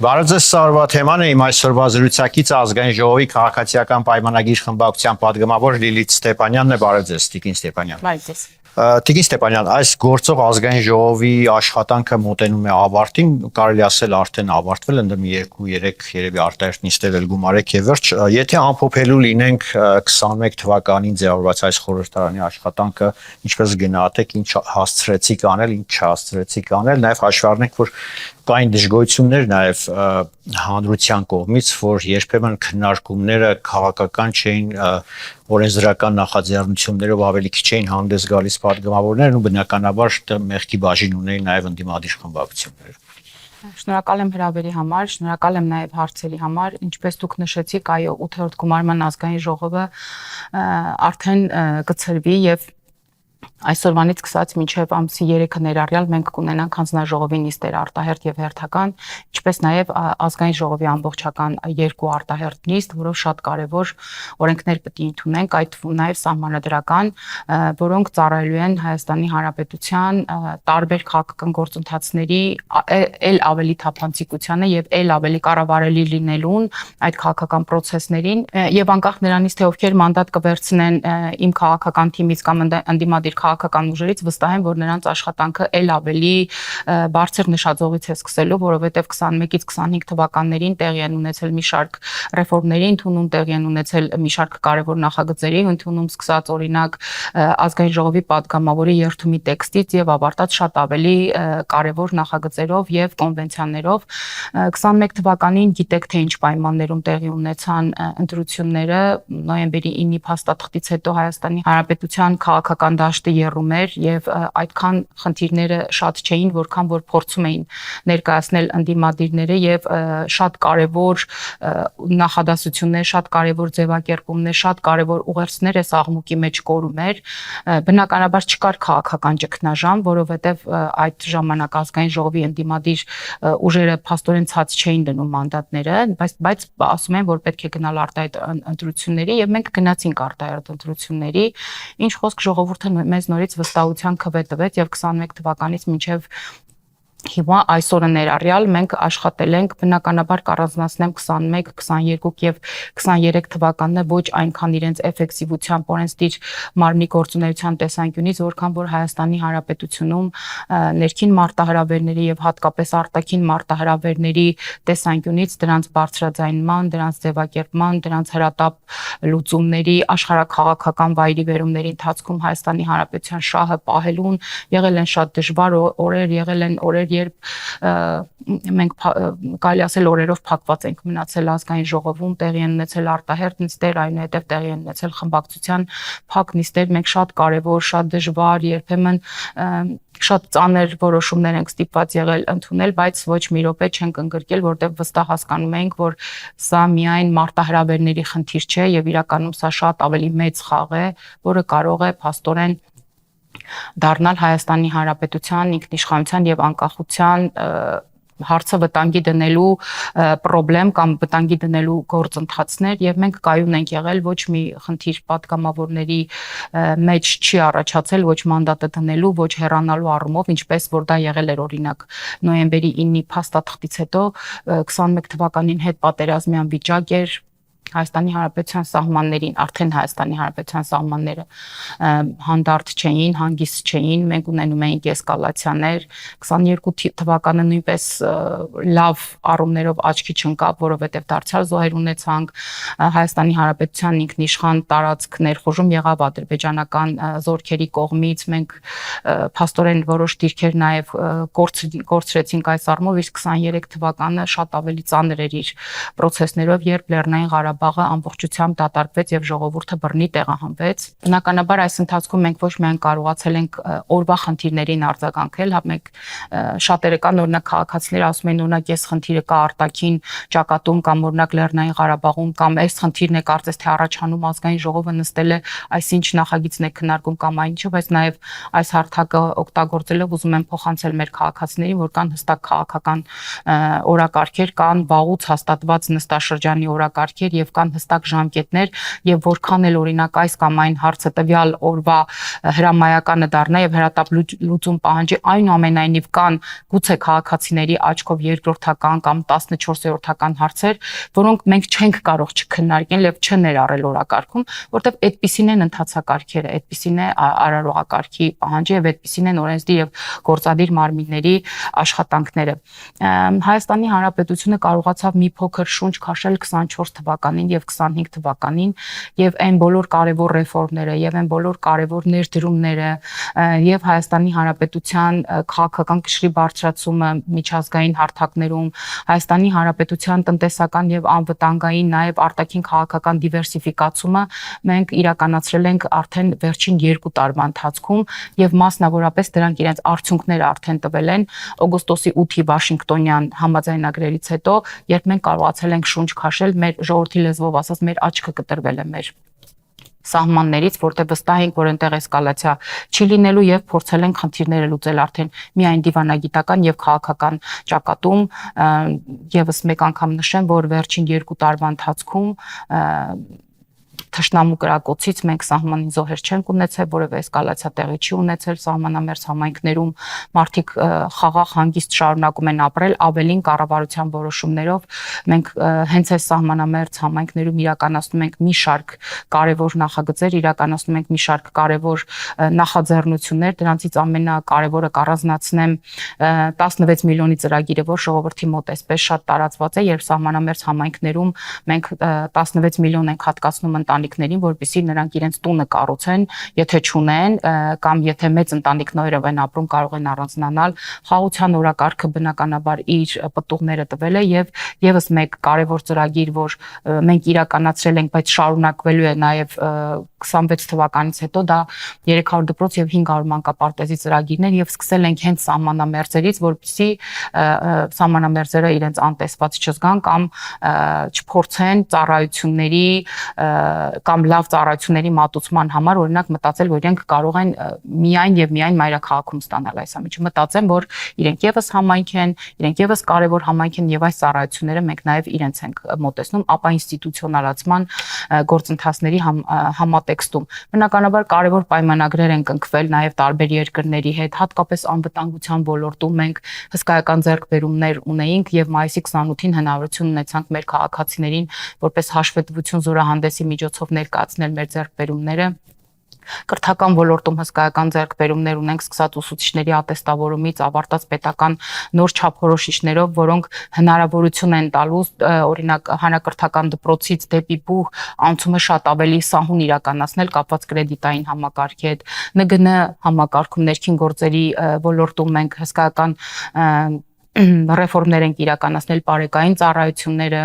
Բարոյձեզ Սարվա թեման է իմ այսօրվա զրույցակից ազգային ժողովի քաղաքացիական պայմանագիր խմբակցության պատգամավոր Լիլիթ Ստեփանյանն է, բարոյձեզ Տիկին Ստեփանյան։ Բարոյձեզ։ Տիկին Ստեփանյան, այս գործող ազգային ժողովի աշխատանքը մոտենում է ավարտին, կարելի ասել արդեն ավարտվել, ընդ մի 2-3 երևի արտահերտ նիստեր էլ գումարեք եւ վերջ, եթե ամփոփելու լինենք 21 թվականին ձևավորված այս խորհրդարանի աշխատանքը, ինչպես գնահատեք, ինչ հասցրեցիք անել, ինչ չհասցրեցիք անել, նաեւ հաշվի առնենք, որ կային դժգոհություններ նաև հանրության կողմից, որ երբեմն քննարկումները քաղաքական չէին, օրենսդրական նախաձեռնություններով ավելի քիչ էին հանդես գալիս պատգամավորներն ու բնականաբար մեղքի բաժին ունեին նաև ընդդիմադիր խմբակցությունները։ Շնորհակալ եմ հրավերի համար, շնորհակալ եմ նաև հարցերի համար, ինչպես դուք նշեցիք, այո, 8-րդ գումարման ազգային ժողովը արդեն կցրվի եւ այսօրվանից սկսած մինչև ամսի 3-ը ներառյալ մենք կունենանք հանձնաժողովի նիստեր արտահերթ եւ հերթական, ինչպես նաեւ ազգային ժողովի ամբողջական 2 արտահերթ նիստ, որով շատ կարեւոր օրենքներ պետք է ընդունենք, այդ նաեւ սահմանադրական, որոնք ծառայելու են Հայաստանի Հանրապետության տարբեր քաղաքական գործընթացների ել ավելի թափանցիկությանը եւ ել ավելի կառավարելի լինելուն այդ քաղաքական process-ներին եւ անկախ նրանից թե ովքեր մանդատ կվերցնեն իմ քաղաքական թիմից կամ ընդդիմադիր քաղաքական ուժերից վստահ եմ, որ նրանց աշխատանքը ել ավելի բարձր նշաձողից է սկսելու, որովհետև 21-ից 25 թվականներին տեղի են ունեցել մի շարք ռեֆորմների ընդունում, տեղի են ունեցել մի շարք կարևոր նախագծերի ընդունում, սկսած օրինակ ազգային ժողովի պատգամավորի երթումի տեքստից եւ ավարտած շատ ավելի կարևոր նախագծերով եւ կոնվենցիաներով 21 թվականին գիտեք թե ինչ պայմաններում տեղի ունեցան ընտրությունները նոյեմբերի 9-ի փաստաթղթից հետո Հայաստանի Հանրապետության քաղաքական դաշտը եռում էր եւ այդքան խնդիրները շատ չէին, որքան որ փորձում էին ներկայացնել ընդդիմադիրները եւ շատ կարեւոր նախադասություններ, շատ կարեւոր ձևակերպումներ, շատ կարեւոր ուղերձներ էս աղմուկի մեջ կորում էր։ Բնականաբար չկար քաղաքական ճգնաժամ, որովհետեւ այդ ժամանակ ազգային ժողովի ընդդիմադիր ուժերը փաստորեն ցած չէին դնում մանդատները, բայց ասում են, որ պետք է գնալ արտահայտ ընտրությունների եւ մենք գնացինք արտահայտ ընտրությունների, ինչ խոսք ժողովուրդը մեզ նորից վստահության քվե տվեց եւ 21 թվականից մինչեւ հիմա այսօրը ներառյալ մենք աշխատել ենք բնականաբար կառանձնացնեմ 21, 22 եւ 23 թվականները ոչ այնքան իրենց էֆեկտիվությամբ օրենսդիր մարմնի գործունեության տեսանկյունից, որքան որ Հայաստանի Հանրապետությունում ներքին մարտահրավերների եւ հատկապես արտաքին մարտահրավերների տեսանկյունից դրանց բարձրաձայնման, դրանց ձևակերպման, դրանց հրատապ լուծումների աշխարհաքաղաքական վայրի վերումների ընթացքում Հայաստանի Հանրապետության շահը պահելուն եղել են շատ դժվար օրեր, եղել են օրեր երբ մենք կարելի ասել օրերով փակված ենք մնացել ազգային ժողովում, տեղի են ունեցել արտահերթ նիստեր, այնուհետև տեղի են ունեցել խմբակցության փակ նիստեր, մենք շատ կարևոր, շատ դժվար, երբեմն շատ ծանր որոշումներ ենք ստիպված եղել ընդունել, բայց ոչ մի րոպե չենք ընկրկել, որտեղ վստահ հասկանում ենք, որ սա միայն մարտահրավերների խնդիր չէ եւ իրականում սա շատ ավելի մեծ խաղ է, որը կարող է փաստորեն դառնալ Հայաստանի Հանրապետության ինքնիշխանության եւ անկախության հարցը վտանգի դնելու պրոբլեմ կամ վտանգի դնելու գործընթացներ եւ մենք կայուն ենք եղել ոչ մի խնդիր պատգամավորների մեջ չի առաջացել ոչ մանդատը դնելու ոչ հեռանալու առումով ինչպես որ դա եղել էր օրինակ նոյեմբերի 9-ի փաստաթղթից հետո 21 թվականին հետ պատերազմյան վիճակ էր Հայաստանի Հանրապետության սահմաններին, արդեն Հայաստանի Հանրապետության սահմանները հանդարտ չէին, հանգիստ չէին, մենք ունենում էինք էսկալացիաներ, 22 թվականը նույնպես լավ առումներով աչքի չընկավ, որովհետև դարձյալ զոհեր ունեցանք, Հայաստանի Հանրապետության ինքնիշխան տարածք ներխուժում եղավ ադրբեջանական զորքերի կողմից, մենք փաստորեն որոշ դիրքեր նաև կորցրեցինք այս առումով, իսկ 23 թվականը շատ ավելի ծանր էր իր process-ներով, երբ Լեռնային Ղարաբաղը ամբողջությամբ դատարկվեց եւ ժողովուրդը բռնի տեղահանվեց։ Բնականաբար այս ընթացքում մենք ոչ միայն կարողացել ենք օրվա խնդիրներին արձագանքել, հա մենք շատերը կան օրինակ քաղաքացիները ասում են օրինակ այս խնդիրը կա արտաքին ճակատում կամ օրինակ Լեռնային Ղարաբաղում կամ այս խնդիրն է կարծես թե առաջանում ազգային ժողովը նստել է այսինչ նախագիծն է քննարկում կամ այնչը, բայց նաեւ այս հարթակը օգտագործելով ուզում եմ փոխանցել մեր քաղաքացիներին, որ կան հստակ քաղաքական օրակարգեր, կան վաղուց հաստատված նստաշրջանի օրակարգեր եւ կան հստակ ժամկետներ եւ որքան էլ օրինակ այս կամ այն հարցը տվյալ օրվա հրամայականը դառնա եւ հրատապ լուծում պահանջի, այնուամենայնիվ կան գուցե քաղաքացիների աչքով երկրորդական կամ 14-րդական հարցեր, որոնք մենք չենք կարող չքննարկել եւ չներառել օրակարգում, որտեղ այդպիսին են ընթացակարգերը, այդպիսին է արարողակարգի պահանջը եւ այդպիսին են օրենսդիր եւ գործադիր մարմինների աշխատանքները։ Հայաստանի Հանրապետությունը կարողացավ մի փոքր շունչ քաշել 24 թվականին եւ 25 թվականին եւ այն բոլոր կարևոր ռեֆորմները եւ այն բոլոր կարևոր ներդրումները եւ Հայաստանի Հանրապետության քաղաքական կշռի բարձրացումը միջազգային հարթակներում, Հայաստանի Հանրապետության տնտեսական եւ անվտանգային նաեւ արտաքին քաղաքական դիվերսիֆիկացումը մենք իրականացրել ենք արդեն վերջին 2 տարվա ընթացքում եւ մասնավորապես դրանք իրենց արդյունքները արդեն տվել են օգոստոսի 8-ի Վաշինգտոնյան համաձայնագրերից հետո, երբ մենք կարողացել ենք շունչ քաշել, մեր ժողովրդի լեզվով ասած, մեր աչքը կտրվել է մեր սահմաններից, որտեղ վստահ ենք, որ այնտեղ էսկալացիա չի լինելու եւ փորձել ենք խնդիրները լուծել արդեն միայն դիվանագիտական եւ քաղաքական ճակատում։ Եվս մեկ անգամ նշեմ, որ վերջին 2 տարվա ընթացքում թշնամու կրակոցից մենք սահմանին զոհեր չենք ունեցել, որևէ էսկալացիա տեղի չի ունեցել սահմանամերձ համայնքներում, մարդիկ խաղաղ հանգիստ շարունակում են ապրել, ավելին կառավարության որոշումներով մենք հենց այս սահմանամերձ համայնքներում իրականացնում ենք մի շարք կարևոր նախագծեր, իրականացնում ենք մի շարք կարևոր նախաձեռնություններ, դրանցից ամենակարևորը կառանձնացնեմ 16 միլիոնի ծրագիրը, որ ժողովրդի մոտ այսպես շատ տարածված է, երբ սահմանամերձ համայնքներում մենք 16 միլիոն ենք հատկացնում ընտանիքներին, որպեսզի նրանք իրենց տունը կառուցեն, եթե չունեն կամ եթե մեծ ընտանիքներով են ապրում, կարող են առանձնանալ։ Խաղաղության օրակարգը բնականաբար իր պտուղները տվել է եւ եւս մեկ կարևոր ծրագիր, որ մենք իրականացրել ենք, բայց շարունակվելու է նաեւ 26 թվականից հետո, դա 300 դպրոց եւ 500 մանկապարտեզի ծրագիրներ եւ սկսել ենք հենց սահմանամերձերից, որպեսզի սահմանամերձերը իրենց անտեսված չզգան կամ չփորձեն ծառայությունների կամ լավ ծառայությունների մատուցման համար օրինակ մտածել, որ իրենք կարող են միայն եւ միայն մայրաքաղաքում ստանալ այս ամիջը։ Մտածեմ, որ իրենք եւս համայնք են, իրենք եւս կարևոր համայնք են եւ այս ծառայությունները մենք նաեւ իրենց ենք մոտեցնում, ապա ինստիտուցիոնալացման գործընթացների համատեքստում։ Բնականաբար կարևոր պայմանագրեր են կնքվել նաեւ տարբեր երկրների հետ, հատկապես անվտանգության ոլորտում մենք հսկայական ձեռքբերումներ ունեինք եւ մայիսի 28-ին հնարավորություն ունեցանք մեր քաղաքացիներին որպես հաշվետվություն զորահանդեսի միջոցով ներկայացնել մեր ձեռքբերումները։ Կրթական ոլորտում հսկայական ձեռքբերումներ ունենք սկսած ուսուցիչների ատեստավորումից, ավարտած պետական նոր չափորոշիչներով, որոնք հնարավորություն են տալուց օրինակ հանրակրթական դպրոցից դեպի բուհ անցումը շատ ավելի սահուն իրականացնել կապված կրեդիտային համակարգի հետ։ ՆԳՆ համակարգում ներքին գործերի ոլորտում մենք հսկայական ռեֆորմներ ենք իրականացնել, բարեկային ծառայությունները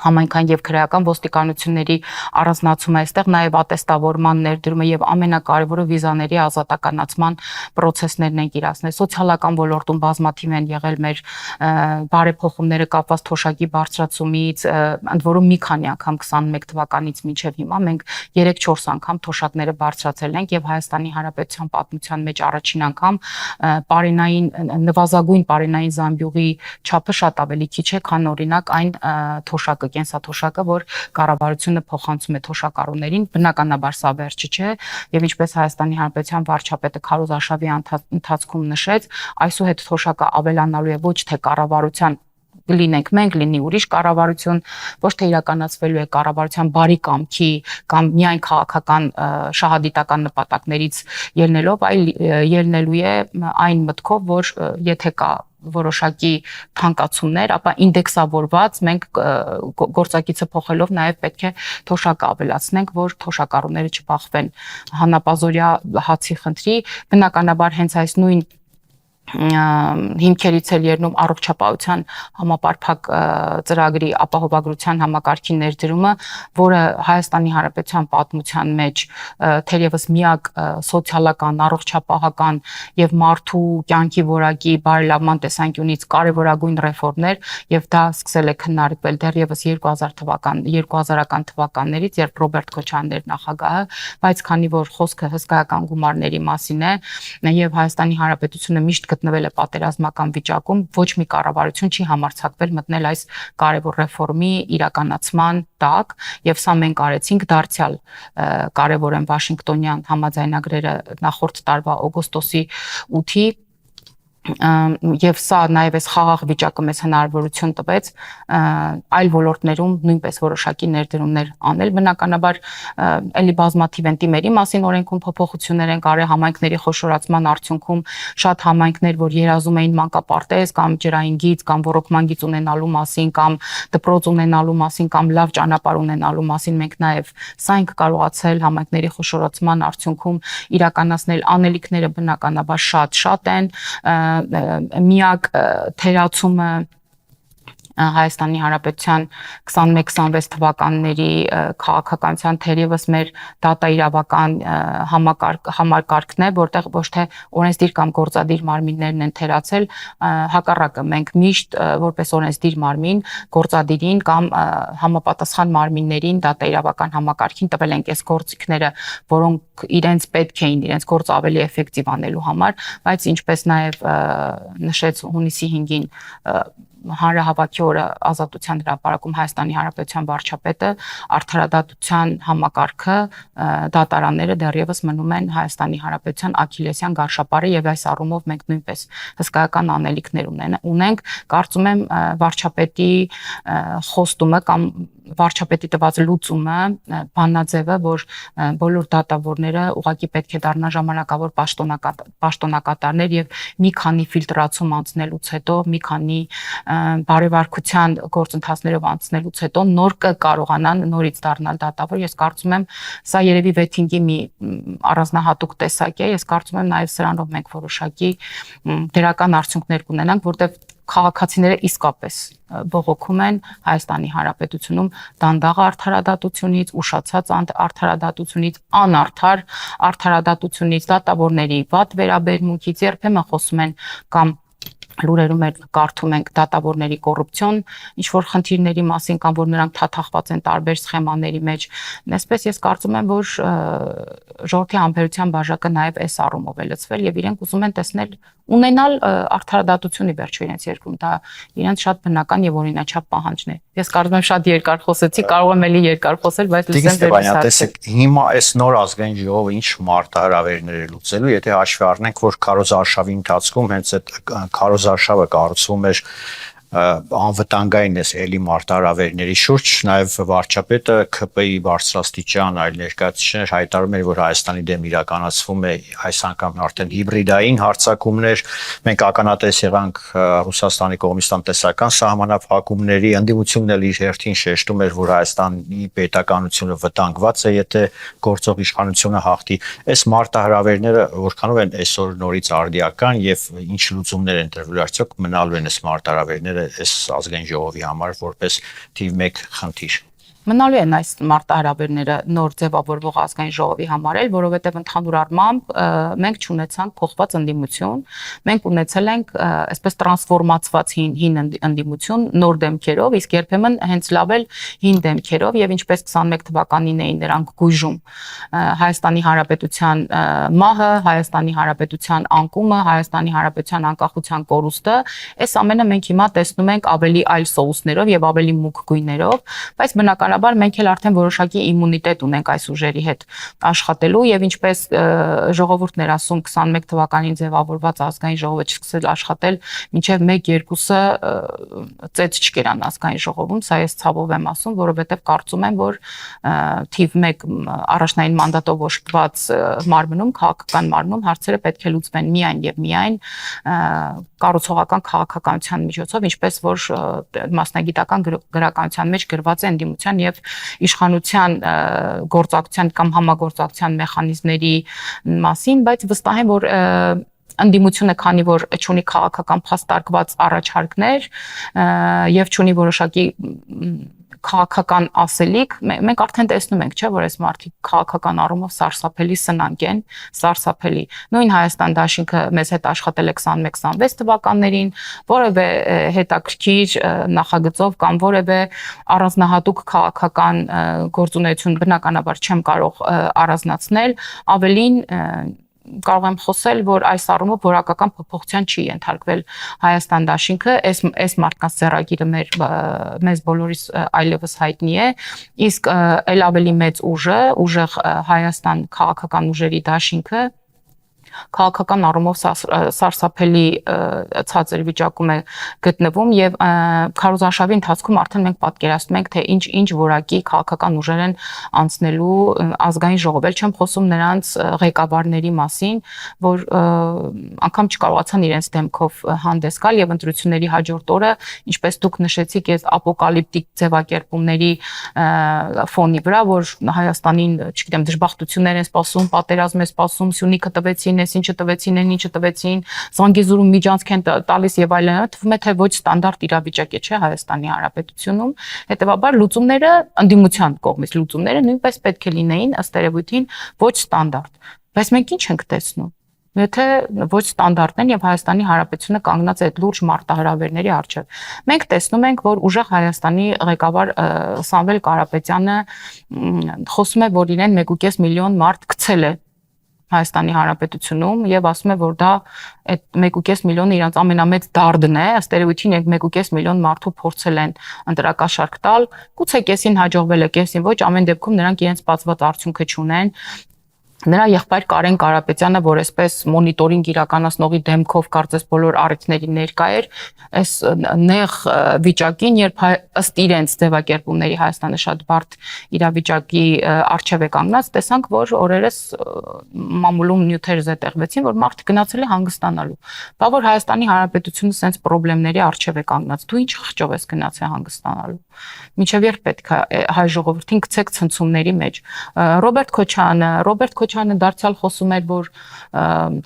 համայնքային եւ քրեական ոստիկանությունների առանձնացումը, այստեղ նաեւ ատեստավորման ներդրումը եւ ամենակարևորը վիզաների ազատականացման process-ներն են իրացնել։ Սոցիալական ոլորտում բազմաթիվ են եղել մեր բարեփոխումները կապված թոշակի բարձրացումից, ընդ որում մի քանի անգամ 21 թվականից մինչեւ հիմա մենք 3-4 անգամ թոշակները բարձրացել ենք եւ Հայաստանի Հանրապետության պատմության մեջ առաջին անգամ պարենային նվազագույն պարենային զամբյուղի չափը շատ ավելի քիչ է, քան օրինակ այն թոշակը կենսաթոշակը, որ կառավարությունը փոխանցում է թոշակառուներին, բնականաբար սա վերջը չէ եւ ինչպես Հայաստանի Հանրապետության վարչապետը Քարոզ Արշավի ընթացքում նշեց, այսուհետ թոշակը ավելանալու է ոչ թե կառավարության լինենք մենք, լինի ուրիշ կառավարություն, ոչ թե իրականացվելու է կառավարության բարի կամքի կամ միայն քաղաքական շահադիտական նպատակներից ելնելով, այլ ելնելու է այն մտքով, որ եթե կա որոշակի թանկացումներ, ապա ինդեքսավորված մենք գործակիցը փոխելով նաև պետք է թոշակը ավելացնենք, որ թոշակառուները չբախվեն հանապազորյա հացի խնդրի, բնականաբար հենց այս նույն հիմքերից էլ ելնում առողջապահության համապարփակ ծրագրի ապահովագրության համակարգի ներդրումը, որը Հայաստանի Հանրապետության պատմության մեջ թերևս միակ սոցիալական, առողջապահական եւ մարդու կյանքի որակի բարելավման տեսանկյունից կարևորագույն ռեֆորմներ եւ դա սկսել է քննարկվել դեռևս 2000-ական թվականներից, երբ Ռոբերտ Քոչարյանն էր նախագահը, բայց քանի որ խոսքը հսկայական գումարների մասին է եւ Հայաստանի Հանրապետությունը միշտ գտնվել է պատերազմական վիճակում, ոչ մի կառավարություն չի համարձակվել մտնել այս կարևոր ռեֆորմի իրականացման տակ, եւ սա մենք արեցինք դարձյալ կարևոր են Վաշինգտոնյան համաձայնագրերը նախորդ տարվա օգոստոսի 8-ի եւ սա նաեւ այս խաղաղ վիճակը մեզ հնարավորություն տվեց այլ ոլորտներում նույնպես որոշակի ներդրումներ անել բնականաբար ելի բազմաթիվ են թիմերի մասին օրենքում փոփոխություններ են կարել համայնքների խոշորացման արդյունքում շատ համայնքներ որ երազում էին մանկապարտեզ կամ ջրային գիծ կամ ռոռոկման գիծ ունենալու մասին կամ դպրոց ունենալու մասին կամ լավ ճանապարհ ունենալու մասին մենք նաեւ սա ենք կարողացել համայնքների խոշորացման արդյունքում իրականացնել անելիքները բնականաբար շատ են միակ թերացումը Հայաստանի Հանրապետության 21-26 թվականների քաղաքականության թերևս մեր դատաիրավական համակարգն է, որտեղ ոչ թե օրենսդիր կամ գործադիր մարմիններն են թերացել, հակառակը մենք միշտ որպես օրենսդիր մարմին գործադիրին կամ համապատասխան մարմիններին դատաիրավական համակարգին տվել ենք այս գործիքները, որոնք իրենց պետք էին իրենց գործ ավելի էֆեկտիվ անելու համար, բայց ինչպես նաև նշեց հունիսի 5-ին հանրահավաքի օրը ազատության հրապարակում Հայաստանի Հանրապետության վարչապետը արդարադատության համակարգը դատարանները դեռևս մնում են Հայաստանի Հանրապետության Աքիլեսյան գարշապարը եւ այս առումով մենք նույնպես հսկայական անելիքներ ունենք կարծում եմ վարչապետի խոստումը կամ վարչապետի տված լուծումը բանաձևը որ բոլոր դատավորները ուղղակի պետք է դառնան ժամանակավոր պաշտոնակատարներ եւ մի քանի ֆիլտրացում անցնելուց հետո մի քանի բարեվարկության գործընթացներով անցնելուց հետո նոր կկարողանան նորից դառնալ դատավոր ես կարծում եմ սա երևի վեթինգի մի առանձնահատուկ տեսակ է ես կարծում եմ նաեւ սրանով մենք որոշակի դրական արդյունքներ կունենանք որտեղ քաղաքացիները իսկապես բողոքում են Հայաստանի Հանրապետությունում դանդաղ արդարադատությունից, ուշացած արդարադատությունից, անարդար արդարադատությունից, դատավորների վատ վերաբերմունքից երբեմն խոսում են կամ լուրերում կարդում ենք դատավորների կոռուպցիոն ինչ որ խնդիրների մասին կամ որ նրանք թաթախված են տարբեր սխեմաների մեջ այսպես ես կարծում եմ որ ժողովրդի համբերության բաժակը նաև այս առումով է լցվել եւ իրենք ուզում են տեսնել ունենալ արդարադատություն ի վերջո իրենց երկրում դա իրենց շատ բնական եւ օրինաչափ պահանջն է ես կարծում եմ շատ երկար խոսեցի կարող եմ էլի երկար խոսել բայց լսեմ դեպի տեսեք հիմա այս նոր ազգային ժողովը ինչ մարտահրավերներ է լուծելու եթե հաշվի առնենք որ քարոզարշավի ընթացքում հենց այդ քարոզարշավը կառուցվում էր անվտանգային էս էլի մարտահրավերների շուրջ նաև վարչապետը ԿՊ-ի բարձրաստիճան այլ ներկայացուցիչներ հայտարարում էր որ Հայաստանի դեմ իրականացվում է այս անգամ արդեն հիբրիդային հարձակումներ մենք ականատես եղանք Ռուսաստանի կողմից տնտեսական սահմանափակումների ընդդիմությունն էլ իր հերթին շեշտում էր որ Հայաստանի պետականությունը վտանգված է եթե գործող իշխանությունը հաղթի այս մարտահրավերները որքանով են այսօր նորից արդիական եւ ինչ լուծումներ են տրվել արդյոք մնալու են այս մարտահրավերները այս ազգային ժողովի համար որպես թիվ 1 խնդիր մնալու են այս մարտահրավերները նոր ձևավորվող ազգային ժողովի համար էլ, որովհետև ընդհանուր առմամբ մենք չունեցանք փոխված ընդդիմություն, մենք ունեցել ենք այսպես տրանսֆորմացված հին ընդդիմություն նոր դեմքերով, իսկ երբեմն հենց լավ էլ հին դեմքերով եւ ինչպես 21 թվականին էին նրանք գույժում Հայաստանի Հանրապետության մահը, Հայաստանի Հանրապետության անկումը, Հայաստանի Հանրապետության անկախության կորուստը, այս ամենը մենք հիմա տեսնում ենք ավելի այլ սոուսներով եւ ավելի մուգ գույներով, բայց բնականաբար մենք էլ արդեն որոշակի իմունիտետ ունենք այս ուժերի հետ աշխատելու եւ ինչպես ժողովուրդն էր ասում 21 թվականին ձևավորված ազգային ժողովը չսկսել աշխատել մինչեւ 1-2-ը ծեծ չկերան ազգային ժողովում սա ես ցավով եմ ասում որովհետեւ կարծում եմ որ թիվ 1 առաջնային մանդատով օժտված մարմնում քաղաքական մարմնում հարցերը պետք է լուծվեն միայն եւ միայն կառուցողական քաղաքականության միջոցով ինչպես որ մասնագիտական գրականության մեջ գրված է ընդդիմության եւ իշխանության գործակցության կամ համագործակցության մեխանիզմների մասին, բայց վստահ եմ, որ ընդդիմությունը քանի որ չունի քաղաքական փաստարկված առաջարկներ եւ չունի որոշակի քաղաքական ասելիք, մենք արդեն տեսնում ենք, չէ, որ այս մարդիկ քաղաքական առումով սարսափելի սնանկ են, սարսափելի։ Նույն Հայաստան դաշինքը մեզ հետ աշխատել է 21-26 թվականներին, որևէ հետաքրքիր նախագծով կամ որևէ առանձնահատուկ քաղաքական գործունեություն բնականաբար չեմ կարող առանձնացնել, ավելին կարող եմ խոսել, որ այս առումով որակական փոփոխության չի ենթարկվել Հայաստան դաշինքը, այս մարդկանց ձեռագիրը մեզ բոլորիս այլևս հայտնի է, իսկ այլ ավելի մեծ ուժեղ Հայաստան քաղաքական ուժերի դաշինքը քաղաքական առումով սարսափելի ցածր վիճակում է գտնվում եւ քարոզարշավի ընթացքում արդեն մենք պատկերացնում ենք թե ինչ որակի քաղաքական ուժեր են անցնելու ազգային ժողով, չեմ խոսում նրանց ղեկավարների մասին, որ անգամ չկարողացան իրենց դեմքով հանդես գալ եւ ընտրությունների հաջորդ օրը, ինչպես դուք նշեցիք, այս ապոկալիպտիկ ձևակերպումների ֆոնի վրա, որ Հայաստանին, չգիտեմ, դժբախտություններ են սպասում, պատերազմ է սպասում, Սյունիքը տվեցին, ինչը տվեցին, ինչը տվեցին, Զանգեզուրում միջանցք են տալիս եւ այլն, թվում է թե ոչ ստանդարտ իրավիճակ է, չէ, Հայաստանի Հանրապետությունում։ Հետեւաբար լուծումները ընդդիմության կողմից լուծումները նույնպես պետք է լինեին ըստ երևույթին ոչ ստանդարտ։ Բայց մենք ինչ ենք տեսնում։ Եթե ոչ ստանդարտն են եւ Հայաստանի Հանրապետությունը կանգնած է այդ լուրջ մարտահրավերների առջեւ։ Մենք տեսնում ենք, որ ուժեղ Հայաստանի ղեկավար Սամվել Կարապետյանը խոսում է, որ իրեն 1.5 միլիոն մարդ գցել է Հայաստանի Հանրապետությունում եւ ասում է, որ դա այդ 1.5 միլիոնը իրանց ամենամեծ դարդն է, ըստ երևույթին 1.5 միլիոն մարդու փորձել են ընտրակաշարք տալ, գուցե կեսին հաջողվել է, կեսին ոչ, ամեն դեպքում նրանք իրենց բացված արդյունքը չունեն։ Նրա եղբայր Կարեն Կարապետյանը, որ այսպես մոնիտորինգ իրականացնողի դեմքով կարծես բոլոր առիթների ներկա էր, այս նեղ վիճակին, երբ ըստ իրենց ձևակերպումների Հայաստանը շատ բարդ իրավիճակի առջև է կանգնած, տեսանք, որ օրերս մամուլում նյութեր զետեղվեցին, որ մարդը գնացել է հանգստանալու։ Բա որ Հայաստանի Հանրապետությունը սենց խնդիրների առջև է կանգնած, դու ինչ խղճով ես գնացել հանգստանալու։ Մինչև երբ պետք է հայ ժողովրդին գցեք ցնցումների մեջ։ Ռոբերտ Քոչյանը դարձյալ խոսում էր, որ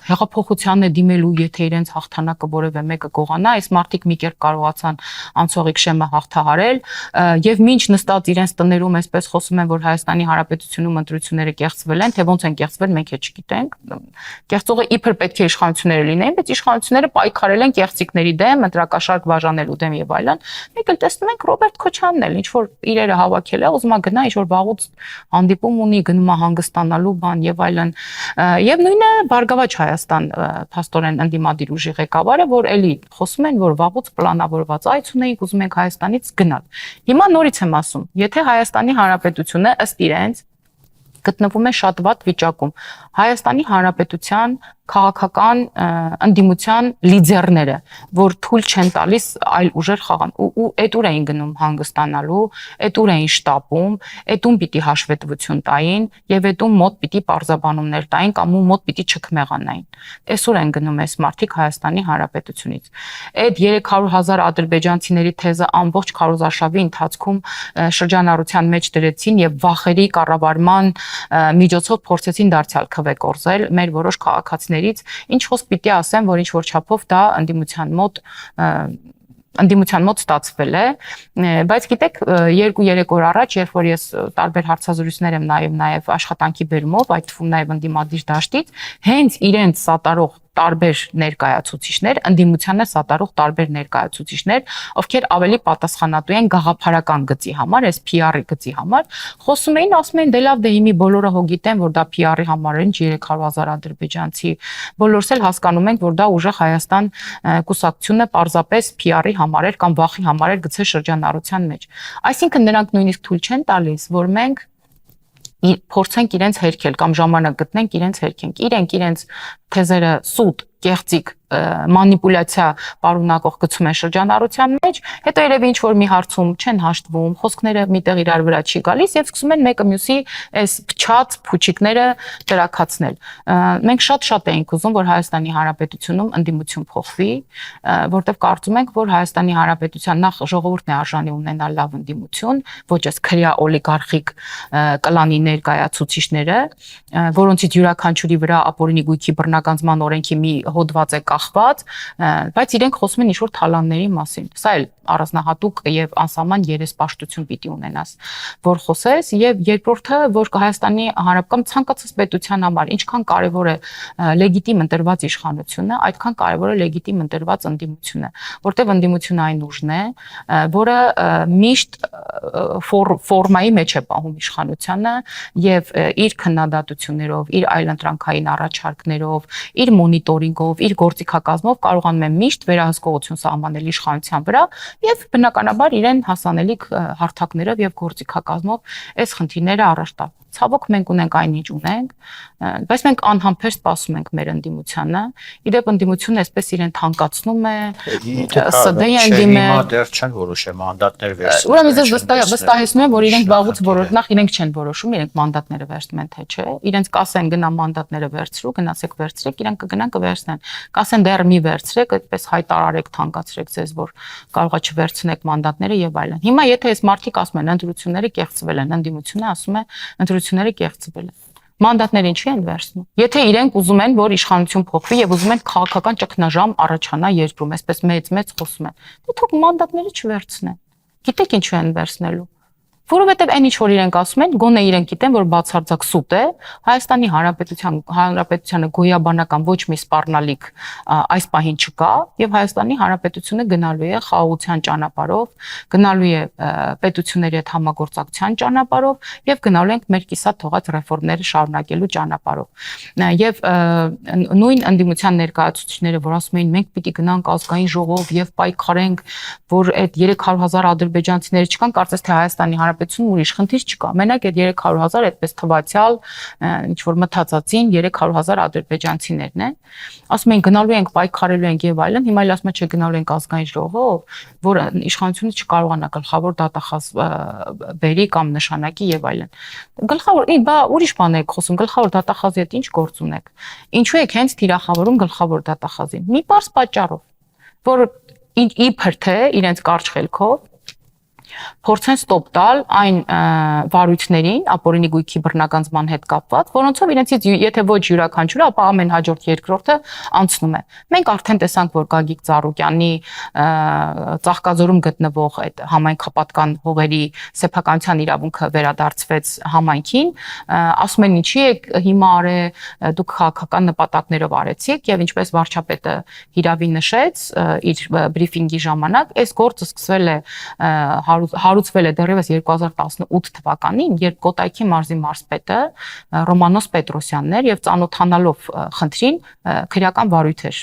հեղափոխությանն է դիմելու, եթե իրենց հաղթանակը որևէ մեկը գողանա, այս մարդիկ մի կերպ կարողացան անցողիկ շեմը հաղթահարել եւ մինչ նստած իրենց տներում այսպես խոսում են, որ Հայաստանի Հանրապետությունում ընտրությունները կեղծվել են, թե ոնց են կեղծվել, մենք էլ չգիտենք։ Կեղծողը իբր պետք է իշխանությունները լինեին, բայց իշխանությունները պայքարել են կեղծիքների դեմ, ընտրակաշարք բաժանելու դեմ եւ այլն։ Մենք էլ տեսնում ենք Ռոբերտ Քոչյանն էլ ինչ որ իրերը հավաքել է, ուզում է գնա ինչ որ վաղուց հանդիպում ունի, գնում է հանգստանալու բան եւ այլն։ Եվ նույնը Բարգավաճ Հայաստան փաստորեն ընդդիմադիր ուժի ղեկավարը, որ էլի խոսում են, որ վաղուց պլանավորված այց ունեինք, ուզում ենք Հայաստանից գնալ։ Հիմա նորից եմ ասում, եթե Հայաստանի Հանրապետությունը ըստ իրենց գտնվում է շատ վատ վիճակում, Հայաստանի Հանրապետության քաղաքական ընդդիմության լիդերները, որ թույլ չեն տալիս այլ ուժեր խաղան ու այդ ուր էին գնում հանգստանալու, այդ ուր էին շտապում, այդում պիտի հաշվետվություն տային եւ այդում մոտ պիտի պարզաբանումներ տային կամ ու մոտ պիտի չքմեղանային։ Այսօր են գնում այս մարդիկ Հայաստանի Հանրապետությունից։ Այդ 300,000 ադրբեջանցիների թեզը ամբողջ քարոզարշավի ընթացքում շրջանառության մեջ դրեցին եւ վախերի կառավարման միջոցով փորձեցին դարձյալ քվեկորզել մեր որոշ քաղաքացիներ ինչ խոսք պիտի ասեմ, որ ինչ որ չափով դա ընդդիմության մոտ ստացվել է, բայց գիտեք 2-3 օր առաջ, երբ որ ես տարբեր հարցազրույցներ եմ նաև աշխատանքի բերումով, այդ թվում նաև ընդդիմադիր դաշտից, հենց իրենց սատարող տարբեր ներկայացուցիչներ, ընդդիմությանը սատարող տարբեր ներկայացուցիչներ, ովքեր ավելի պատասխանատու են գաղափարական գծի համար, այս PR-ի գծի համար, խոսում էին, ասում էին, դե լավ, դե հիմի բոլորը հո գիտեն, որ դա PR-ի համար են 300,000 ադրբեջանցի, բոլորս էլ հասկանում ենք, որ դա ուժեղ Հայաստան կուսակցությունը պարզապես PR-ի համար էր կամ վախի համար էր գցել շրջանառության մեջ։ Այսինքն նրանք նույնիսկ թույլ չեն տալիս, որ մենք փորձենք իրենց հերքել կամ ժամանակ գտնենք իրենց հերքենք։ Իրենց թեզերը սուտ, կեղծիք, մանիպուլյացիա պարունակող գցում են շրջանառության մեջ, հետո երևի ինչ որ մի հարցում չեն հաշտվում, խոսքները միտեղ իրար վրա չի գալիս եւ սկսում են մեկը մյուսի այս փչած փուչիկները տրակացնել։ Մենք շատ էինք ուզում, որ Հայաստանի Հանրապետությունում ընդդիմություն փոխվի, որտեղ կարծում ենք, որ Հայաստանի Հանրապետության նախ ժողովուրդն է արժանի ունենալ լավ ընդդիմություն, ոչ այս քրյա օլիգարխիկ կլանի ներկայացուցիչները, որոնցից յուրաքանչյուրի վրա ապօրինի գույքի բռնագանձման օրենքի մի հոդված է կախված, բայց իրենք խոսում են ինչ-որ թալանների մասին։ Սա էլ առանձնահատուկ եւ անսահման երեսպաշտություն պիտի ունենաս, որ խոսես, եւ երկրորդը, որ Հայաստանի Հանրապետական ցանկացած պետության համար ինչքան կարեւոր է լեգիտիմ ընտրված իշխանությունը, այդքան կարեւոր է լեգիտիմ ընտրված ընդդիմությունը, որտեղ ընդդիմությունը այն ուժն է, որը միշտ ֆորմայի մեջ է պահում իշխանությանը եւ իր քննադատություններով, իր այլընտրանքային առաջարկներով, իր մոնիտորինգով, իր գործիքակազմով կարողանում է միշտ վերահսկողություն սահմանել իշխանության վրա եւ բնականաբար իրեն հասանելիք հարթակներով եւ գործիքակազմով այս խնդիրները առաջ տալ։ Ցավոք մենք ունենք այնինչ ունենք, բայց մենք անհամբեր սպասում ենք մեր ընդդիմությանը։ Իդեպ ընդդիմությունը այսպես իրեն թանկացնում է, ՍԴ-ը ընդդիմը դեռ չեն որոշել մանդատներ վերցնել։ Ուրեմն ես վստահեցնում եմ, որ իրենք վաղուց նախ իրենք չեն որոշում, իրենք մանդատները վերցնում են թե չէ։ Իրենց կասեն գնա մանդատները վերցրու, գնացեք վերցրեք, իրենք կգնան կվերցնեն։ Կասեն դեռ մի վերցրեք, այդպես հայտարարեք, թանկացրեք ձեզ, որ կարողա չվերցնեք մանդատները եւ այլն։ Հիմա եթե այս մարդիկ ասում են ընտրությունները կեղծվել են, ընդդիմությունը ասում է ընտրությունները կեղծվել են։ Մանդատները ինչի են վերցնում։ Եթե իրենք ուզում են, որ իշխանություն փոխվի եւ ուզում են քաղաքական ճգնաժամ առաջանա երկրում, այսպես մեծ խոսում են, դե թող մանդատները չվերցնեն։ Գիտեք ինչու են վերցնելու։ Որովհետև այն ինչ որ իրենք ասում են, գոնե իրենք գիտեն, որ բացարձակ սուտ է, Հայաստանի Հանրապետությանը գոյաբանական ոչ մի սպառնալիք այս պահին չկա, եւ Հայաստանի Հանրապետությունը գնալու է խաղաղության ճանապարհով, գնալու է պետությունների հետ համագործակցության ճանապարհով եւ գնալու ենք մեր կիսատ թողած ռեֆորմները շարունակելու ճանապարհով։ Եվ նույն ընդդիմության ներկայացուցիչները, որ ասում էին մենք պիտի գնանք ազգային ժողով եւ պայքարենք, որ այդ 300,000 ադրբեջանցիները չկան, կարծես թե Հայաստանի Հանրապետությունում ուրիշ խնդիր չկա։ Մենակ այդ 300,000 այդպես թվացial ինչ որ մտածածին 300,000 ադրբեջանցիներն են։ Ասում են գնալու ենք պայքարելու ենք եւ այլն, հիմա էլ ասում են չէ գնալու ենք ազգային ժողով, որ իշխանությունը չկարողանա գլխավոր դատախազ բերի կամ նշանակի եւ այլն։ Գլխավոր, բա ուրիշ բան եք խոսում, գլխավոր դատախազի հետ ինչ գործ ունեք։ Ինչու եք հենց թիրախավորում գլխավոր դատախազին։ Մի պարզ պատճառով, որ իբր թե իրենց կարճ խելքով փորձեն ստոպ տալ այն վարույթներին, ապօրինի գույքի բռնագանձման հետ կապված, որոնցով իրենցից եթե ոչ յուրաքանչյուրը, ապա ամեն հաջորդ երկրորդը անցնում է։ Մենք արդեն տեսանք, որ Գագիկ Ծառուկյանի Ծաղկաձորում գտնվող այդ համայնքապատկան հողերի սեփականության իրավունքը վերադարձվեց համայնքին, ասում են ինչի եք հիմա դուք քաղաքական նպատակներով արեցիք եւ ինչպես վարչապետը հիրավի նշեց իր բրիֆինգի ժամանակ, այս գործը սկսվել է հարուցվել է դեռևս 2018 թվականին, երբ Կոտայքի մարզի մարզպետը Ռոմանոս Պետրոսյանն էր եւ ծանոթանալով խնդրին քրեական վարույթ էր,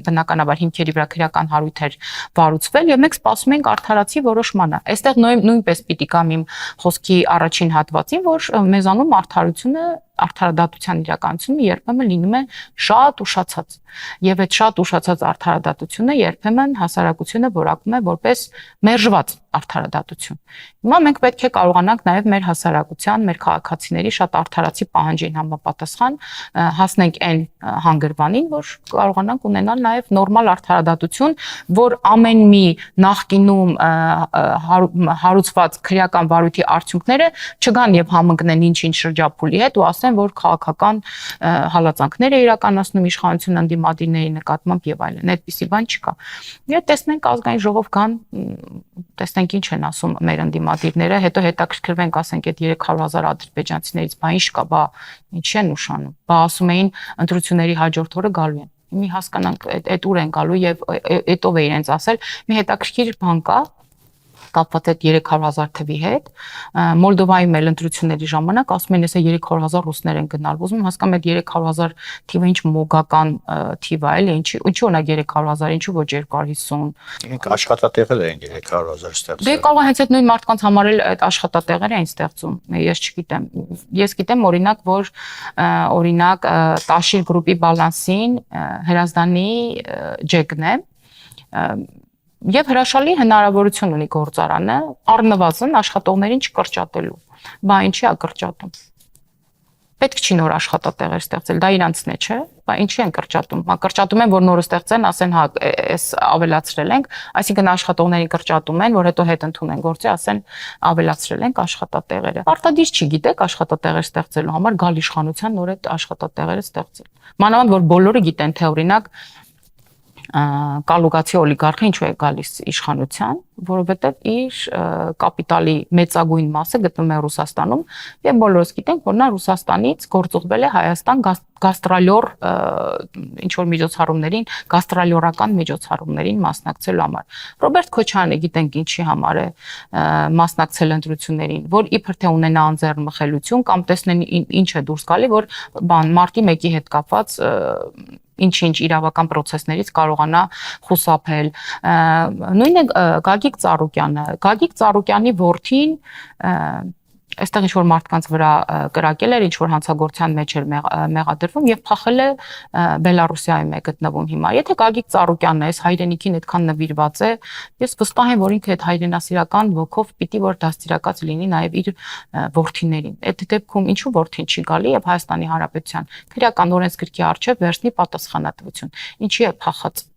բնականաբար հիմքերի վրա քրեական հարույթ էր վարուցվել եւ մենք սպասում ենք արդարացի որոշմանը։ Այստեղ նույնպես պիտի կամ իմ խոսքի առաջին հատվածին, որ մեզանում արդարադատության իրականությունը երբեմն լինում է շատ ուշացած եւ այդ շատ ուշացած արդարադատությունը երբեմն հասարակությունը որակում է որպես մերժված արդարադատություն։ Հիմա մենք պետք է կարողանանք նաեւ մեր հասարակության, մեր քաղաքացիների շատ արդարացի պահանջին համապատասխան հասնենք այն հանգրվանին, որ կարողանանք ունենալ նաեւ նորմալ արդարադատություն, որ ամեն մի նախկինում հարուցված քրեական վարույթի արդյունքները չգան եւ համընկնեն ինչ-ինչ շրջափուլի հետ ու ասեն, որ քաղաքական հալածանքներ է իրականացնում իշխանությունը ընդդիմադիրների նկատմամբ եւ այլն։ Այդպիսի բան չկա։ Եթե տեսնենք ազգային ժողով կան, տեսնենք ինչ են ասում մեր ընդդիմադիրները, հետո հետաքրքրվենք, ասենք այդ 300,000 ադրբեջանցիներից բա ինչ կա, բա ինչ են ուշանում։ Բա ասում էին ընտրությունների հաջորդ օրը գալու են։ Մի հասկանանք այդ ուր են գալու եւ այդով է իրենց ասել։ Մի հետաքրքիր բան կա կապված այդ 300,000 թվի հետ։ Մոլդովայում էլ ընտրությունների ժամանակ ասում են, էսա 300,000 ռուսներ են գնալ։ Ուզում եմ հասկանամ այդ 300,000 թիվը ինչ մոգական թիվ է, էլի, ինչի օրինակ 300,000, ինչու ոչ 250։ Ինք աշխատատեղեր են 300,000 ստեղծել։ Դե կարող հենց այդ նույն մարդկանց համար էլ այդ աշխատատեղերը են ստեղծում։ Ես չգիտեմ։ Ես գիտեմ օրինակ, որ օրինակ Տաշիր գրուպի բալանսին Հրազդանի ջեկն է եւ հրաշալի հնարավորություն ունի գործարանը առնվազն աշխատողներին չկրճատելու։ Բա ինչի է կրճատում։ պետք չի նոր աշխատատեղեր ստեղծել, դա իրանցն է, չէ՞։ Բա ինչի են կրճատում։ Հա կրճատում են, որ նորը ստեղծեն, ասեն, հա, էս ավելացրել ենք, այսինքն աշխատողներին կրճատում են, որ հետո հետ ընդունեն գործի, ասեն ավելացրել ենք աշխատատեղերը։ Պարտադիր չի, գիտեք, աշխատատեղեր ստեղծելու համար գալ իշխանության նոր այդ աշխատատեղերը ստեղծել։ Մանավանդ որ բոլորը գիտեն, թե օրինակ կալուգացի օլիգարխը ինչու է գալիս իշխանության, որովհետև իր կապիտալի մեծագույն մասը գտնվում է Ռուսաստանում եւ բոլորս գիտենք, որ նա Ռուսաստանից գործուղվել է Հայաստան գաստրոլյոր ինչ որ միջոցառումներին, գաստրոլյորական միջոցառումներին մասնակցելու համար։ Ռոբերտ Քոչարյանը գիտենք ինչի համար է մասնակցել ընտրություններին, որ իբր թե ունենա անձեռնմխելիություն կամ տեսնեն ինչ է դուրս գալի, որ մարտի 1-ի հետ կապված ինչ-ինչ իրավական process-ներից կարողանա խուսափել։ Նույնը Գագիկ Ծառուկյանի որդին այստեղ ինչ որ մարդկանց վրա կրակել էր, ինչ որ հանցագործության մեջ էր մեղադրվում եւ փախել է Բելարուսիայում է գտնվում հիմա։ Եթե Գագիկ Ծառուկյանն այս հայրենիքին այդքան նվիրված է, ես վստահ եմ, որ ինքը այդ հայրենասիրական ոգով պիտի որ դաստիարակած լինի նաեւ իր որդիներին։ Այդ դեպքում ինչու որդին չի գալի եւ Հայաստանի Հանրապետության քրեական օրենսգրքի առջեւ վերցնի պատասխանատվություն։ Ինչի է փախած։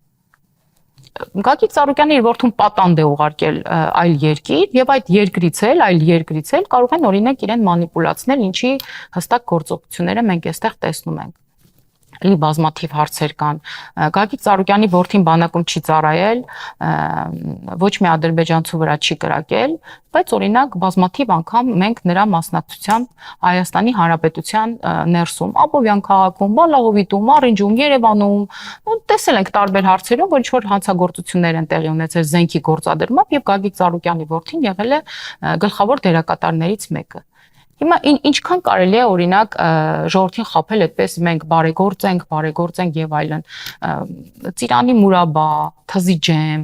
Գագիկ Ծառուկյանը իր որդուն պատանդ է ուղարկել այլ երկիր եւ այդ այլ երկրից էլ կարող են օրինակ իրեն մանիպուլացնել, ինչի հստակ գործողությունները մենք այստեղ տեսնում ենք։ Լի բազմաթիվ հարցեր կան։ Գագիկ Ծառուկյանի որդին բանակում չի ծառայել, ոչ մի ադրբեջանցու վրա չի կրակել, բայց օրինակ բազմաթիվ անգամ մենք նրա մասնակցությամբ Հայաստանի Հանրապետության ներսում, Աբովյան քաղաքում, Բալահովիտում, Արինջում, Երևանում, տեսել ենք տարբեր հարցերում, որ ինչ-որ հանցագործություններ են տեղի ունեցել զենքի գործադրմամբ եւ Գագիկ Ծառուկյանի որդին եղել է գլխավոր դերակատարներից մեկը։ Հիմա ինչքան կարելի է օրինակ ժողովրդին խաբել այդպես մենք բարեգործ ենք եւ այլն։ Ծիրանի մուրաբա, թզի ջեմ,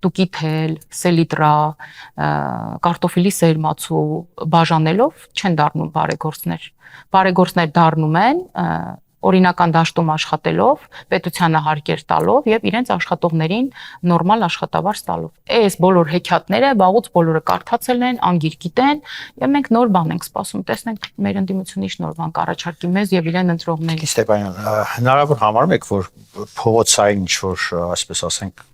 տուկի թել, սելիտրա, կարտոֆիլի սերմացու բաժանելով չեն դառնում բարեգործներ։ Բարեգործներ դառնում են օրինական դաշտում աշխատելով, պետությանը հարկեր տալով եւ իրենց աշխատողներին նորմալ աշխատավարձ տալով։ Այս բոլոր հեքիաթները վաղուց բոլորը կարդացել են, անգիր գիտեն եւ մենք նոր բան ենք սպասում։ Տեսնենք մեր ընդդիմությունից նոր բան կառաջարկի մեզ եւ իրեն ընտրողներին։ Ստեփանյան, հնարավոր համարում եք, որ փողոցային ինչ որ, այսպես ասենք,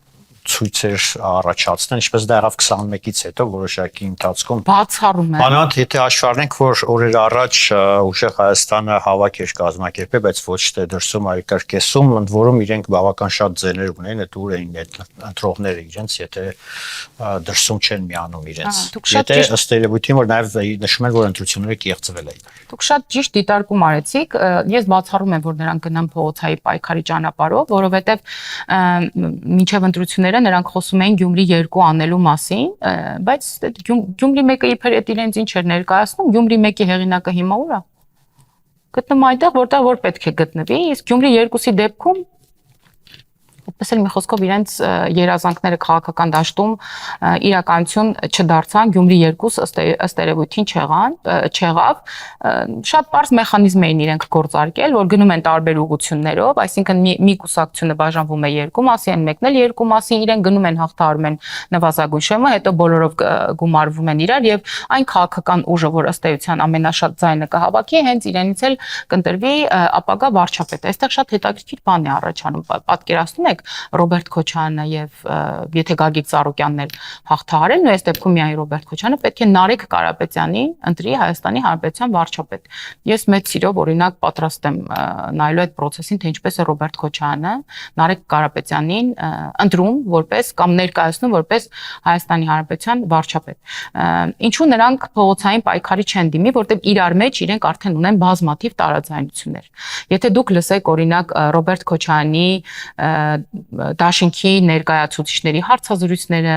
ցույցեր առաջացնեն, ինչպես դա եղավ 21-ից հետո որոշակի ընթացքում։ Բացառում եմ։ Բանալ, եթե հաշվառենք, որ օրեր առաջ ուժեղ Հայաստանը հավաք էր կազմակերպել, բայց ոչ թե դրսում, այլ կրկեսում, ընդ որում իրենք բավական շատ ձեներ ունեն, այդ ուր էին այդ ընտրողները իրենց, եթե դրսում չեն միանում իրենց։ Եթե ըստ երևույթին, որ նաև նշում են, որ ընտրությունները կեղծվել էին։ Դուք շատ ճիշտ դիտարկում արեցիք, ես բացառում եմ, որ նրանք գնան փողոցային պայքարի ճանապարհով, որովհետև մինչև ընտրությունները նրանք խոսում էին Գյումրի 2 անելու մասին, բայց Գյումրի 1-ը իբր այդ իրենց ինչ էր ներկայացնում, Գյումրի 1-ի հեղինակը հիմա ուր է։ Գտնում այդտեղ, որտեղ որ պետք է գտնվի, իսկ Գյումրի 2-ի դեպքում այդպես էլ մի խոսքով իրենց երազանքները քաղաքական դաշտում իրականություն չդարձան, Գյումրի 2 ըստ երևույթին չեղավ, շատ པարզ մեխանիզմ էին իրենք գործարկել, որ գնում են տարբեր ուղղություններով, այսինքն մի կուսակցությունը բաժանվում է երկու մասի, այն մեկն էլ երկու մասի, իրենք գնում են հաղթահարում են նվազագույն շեմը, հետո բոլորով գումարվում են իրար եւ այն քաղաքական ուժը, որ ըստ էության ամենաշատ ձայնը կհավաքի, հենց իրենից էլ կընտրվի ապագա վարչապետ։ Այստեղ շատ հետաքրքիր բան է առաջանում, պատկերացնում եք Ռոբերտ Քոչարյանը եւ եթե Գագիկ Ծառուկյանն էլ հաղթահարեն, ու այս դեպքում միայն Ռոբերտ Քոչարյանը պետք է Նարեկ Կարապետյանին ընտրի Հայաստանի Հանրապետության վարչապետ։ Ես մեծ սիրով օրինակ պատրաստ եմ նայելու այդ process-ին, թե ինչպես է Ռոբերտ Քոչարյանը Նարեկ Կարապետյանին ընտրում որպես կամ ներկայացնում որպես Հայաստանի Հանրապետության վարչապետ։ Ինչու նրանք փողոցային պայքարի չեն դիմի, որտեղ իրար մեջ իրենք արդեն ունեն բազմաթիվ տարաձայնություններ։ Եթե դուք լսեք օրինակ Ռոբերտ Քոչարյանի դաշինքի ներկայացուցիչների հարցազրույցները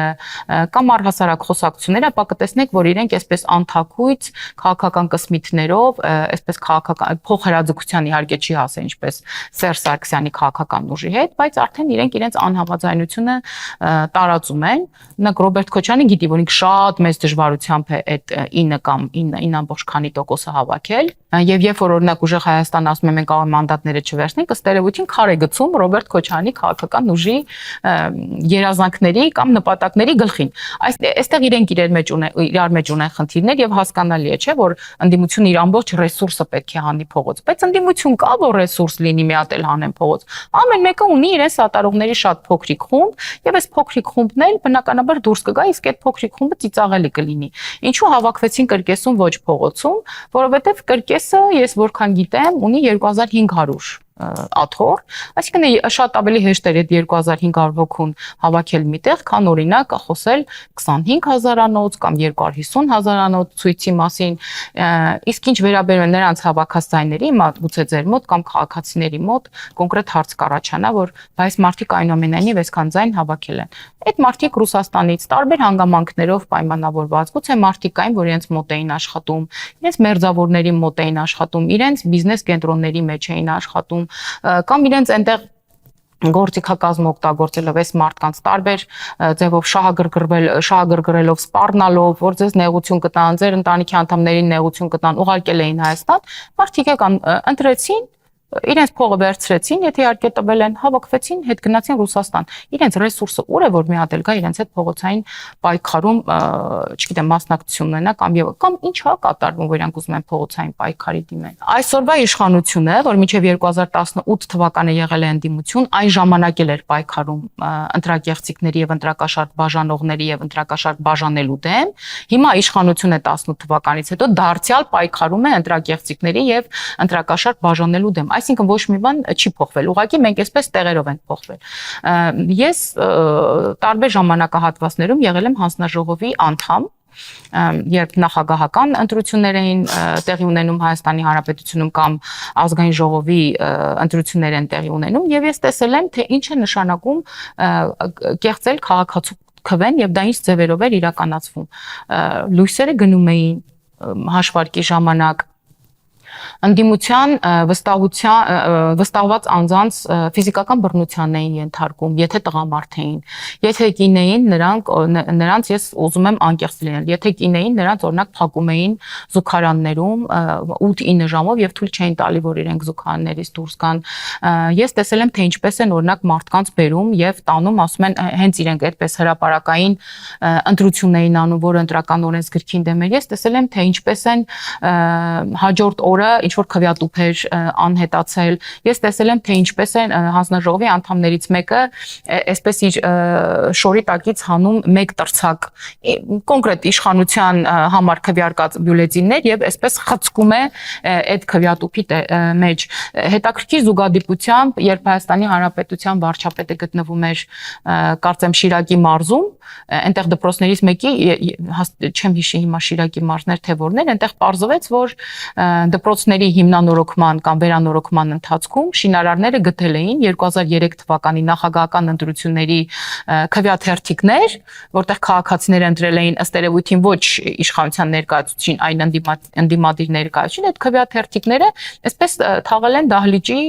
կամ առհասարակ խոսակցությունները, ապա կտեսնեք, որ իրենք այսպես անթակույց քաղաքական կսմիթներով, այսպես քաղաքական փոխհրաձգության իհարկե չի ասել, ինչպես Սերժ Սարգսյանի քաղաքական ուժի հետ, բայց արդեն իրենց անհամաձայնությունը տարածում են։ Օրինակ Ռոբերտ Քոչարյանը գիտի, որ ինքը շատ մեծ դժվարությամբ է այդ 9 կամ 9.քանի% հավաքել, եւ երբ որ օրինակ ուժեղ Հայաստան ասում է մենք կարող մանդատները չվերցնենք, ըստ երևույթին քար է գցում Ռոբերտ Քոչարյանի քաղաքական ուժի երազանքների կամ նպատակների գլխին։ Այստեղ իրենք իրար մեջ ունեն խնդիրներ եւ հասկանալի է, չէ՞, որ ընդդիմությունը իր ամբողջ ռեսուրսը պետք է հանի փողոց, բայց ընդդիմություն կա, որ ռեսուրս լինի մի հատ էլ հանեն փողոց։ Ամեն մեկը ունի իրեն սատարողների շատ փոքրիկ խումբ եւ այս փոքրիկ խումբն էլ բնականաբար դուրս կգա, իսկ այդ փոքրիկ խումբը ծիծաղելի կլինի։ Ինչու հավաքվեցին կրկեսում ոչ փողոցում, որովհետեւ կրկեսը ես որքան գիտեմ ունի 2500 աթոռ, այսինքն շատ ավելի հեշտ էր այդ 2500 հոգուն հավաքել միտեղ, քան օրինակ խոսել 25000-անոց կամ 250000-անոց ցույցի մասին, իսկ ինչ վերաբերում է նրանց հավաքած ձայների, գուցե ձեր մոտ կամ քաղաքացիների մոտ կոնկրետ հարց կառաջանա, որ բայց մարդիկ այնուամենայնիվ այսքան ձայն հավաքել են։ Այդ մարդիկ Ռուսաստանից տարբեր հանգամանքներով պայմանավորված, գուցե մարդիկ կային, որ իրենց մոտ էին աշխատում, իրենց մերձավորների մոտ էին աշխատում, իրենց բիզնես կենտրոնների մեջ էին աշխատում, կամ իրենց այնտեղ գործիքակազմ օգտագործելով այս մարդկանց տարբեր ձևով շահագրգռելով, սպառնալով, որ ձեզ նեղություն կտան, ձեր ընտանիքի անդամներին նեղություն կտան, ուղարկել էին Հայաստան, մարդիկ ընտրեցին, իրենց փողը վերցրեցին, եթե իհարկե տվել են, հավաքվեցին, հետ գնացին Ռուսաստան։ Իրենց ռեսուրսը ուր է, որ մի հատ էլ գա իրենց հետ փողոցային պայքարում, չգիտեմ, մասնակցություն ունենա կամ ինչ հա կատարվում, որ իրանք ուզում են փողոցային պայքարի դիմեն։ Այսօրվա իշխանությունը, որ մինչև 2018 թվականը եղել է ընդդիմություն, այն ժամանակ էլ էր պայքարում ընտրակեղծիքների եւ ընտրակաշարք բաժանողների եւ ընտրակաշարք բաժանելու դեմ, հիմա իշխանությունը 18 թվականից հետո դարձյալ պայքարում է ընտրակեղծիքների եւ ընտրակաշարք բաժանելու դեմ։ Այսինքն ոչ մի բան չի փոխվել, ուղղակի մենք այսպես տեղերով ենք փոխվել։ Ես տարբեր ժամանակահատվածներում եղել եմ հանձնաժողովի անդամ, երբ նախագահական ընտրություններ էին տեղի ունենում Հայաստանի Հանրապետությունում կամ ազգային ժողովի ընտրություններ են տեղի ունենում, եւ ես տեսել եմ, թե ինչ է նշանակում կեղծել քաղաքացու քվեն եւ դա ինչ ձևերով էր իրականացվում։ Լույսերը գնում էին հաշվարկի ժամանակ, ընդդիմության վստահված անձանց ֆիզիկական բռնության էին ենթարկում, եթե տղամարդ էին, եթե կին էին, նրանց ես ուզում եմ անկեղծ լինել, եթե կին էին, նրանց օրինակ փակում էին զուգարաններում 8-9 ժամով եւ թույլ չէին տալի, որ իրենք զուգարաններից դուրս գան։ Ես տեսել եմ, թե ինչպես են օրինակ մարդկանց բերում եւ տանում, ասում են, հենց իրենք այդպես հրապարակային ընտրություններին անում, որ ընտրական օրենսգրքին դեմ էր։ Ես տեսել եմ, թե ինչպես են հաջորդ օրը ինչ որ քվեատուփեր անհետացել։ Ես տեսել եմ, թե ինչպես են հանձնաժողովի անդամներից մեկը այսպես իր շորի տակից հանում մեկ տրցակ կոնկրետ իշխանության համար քվեարկած բյուլետեններ եւ այսպես խցկում է այդ քվեատուփի մեջ։ Հետաքրքիր զուգադիպությամբ, երբ Հայաստանի Հանրապետության վարչապետը գտնվում էր, կարծեմ Շիրակի մարզում, այնտեղ դպրոցներից մեկի, չեմ հիշի հիմա Շիրակի մարզներ թե որներ, այնտեղ պարզվեց, որ դպրոցների հիմնանորոգման կամ վերանորոգման ընթացքում շինարարները գտել էին 2003 թվականի նախագահական ընտրությունների քվեաթերթիկներ, որտեղ քաղաքացիները ընտրել էին ըստ երևույթին ոչ իշխանության ներկայացուցիչին, այլ ընդդիմադիր ներկայացուցիչին, այդ քվեաթերթիկները այսպես թաղել են դահլիճի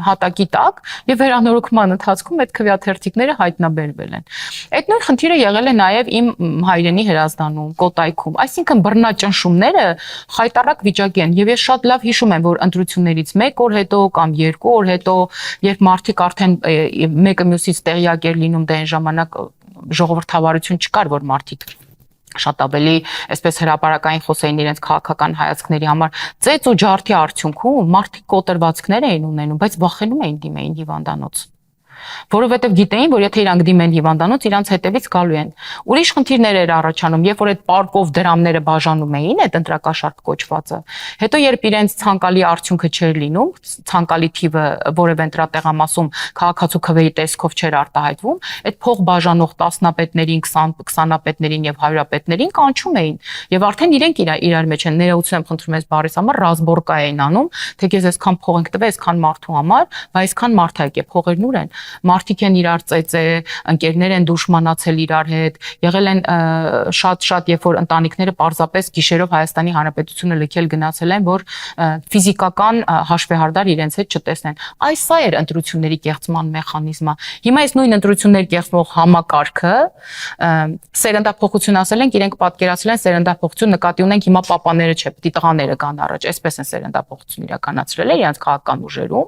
հատակի տակ եւ վերանորոգման ընթացքում այդ քվեաթերթիկները հայտնաբերվել են։ Այդ նույն խնդիրը եղել է նաեւ իմ հայրենի հրազդանում, Կոտայքում, այսինքն բռնաճնշումները խայտառակ վիճակի են եւ ես շատ լավ հիշում եմ, որ ընտրություններից 1 օր հետո կամ 2 օր հետո, երբ մարդիկ արդեն մեկը մյուսից տեղյակ էր լինում, դե այն ժամանակ ժողովրդավարություն չկար, որ մարդիկ շատ ավելի այսպես հրապարակային խոսեին իրենց քաղաքական հայացքների համար, ծեծ ու ջարդի արդյունքում մարդիկ կոտրվածքներ էին ունենում, բայց վախենում էին դիմեին հիվանդանոց, որովհետև գիտեին, որ եթե իրանք դիմեն հիվանդանոց, իրանց հետևից գալու են։ Ուրիշ խնդիրներ էր առաջանում, երբ որ այդ պարկով դրամները բաժանում էին, այդ ընտրակաշարք կոչվածը, հետո երբ իրենց ցանկալի արդյունքը չէր լինում, ցանկալի թիվը որևէ ընտրատեղամասում քաղաքացու քվեի տեսքով չէր արտահայտվում, այդ փող բաժանող տասնապետներին, 20-ապետներին եւ հարյուրապետներին կանչում էին եւ արդեն իրենք իրար մեջ են, ներողություն եմ խնդրում ես բարիս համար, ռազմորկա էին անում, թե քեզ այսքան փող ենք տվել, այսքան մարդու համար, բայց այսքան մարդ է եկել, փողերն ուր են։ Մարդիկ են իրար ծեծե, ընկերներ են դուշմանացել իրար հետ, եղել են շատ, երբ որ ընտանիքները պարզապես գիշերով Հայաստանի Հանրապետությունը լքել գնացել են, որ ֆիզիկական հաշվեհարդար իրենց հետ չտեսնեն։ Այս սա էր ընտրությունների կեղծման մեխանիզմը։ Հիմա այս նույն ընտրություններ կեղծող համակարգը սերնդափոխություն ասել ենք, իրենք պատկերացրել են սերնդափոխություն նկատի ունենք հիմա պապաները չէ, պիտի տղաները գան առաջ, այսպես են սերնդափոխություն իրականացրել իրենց քաղաքական ուժերում։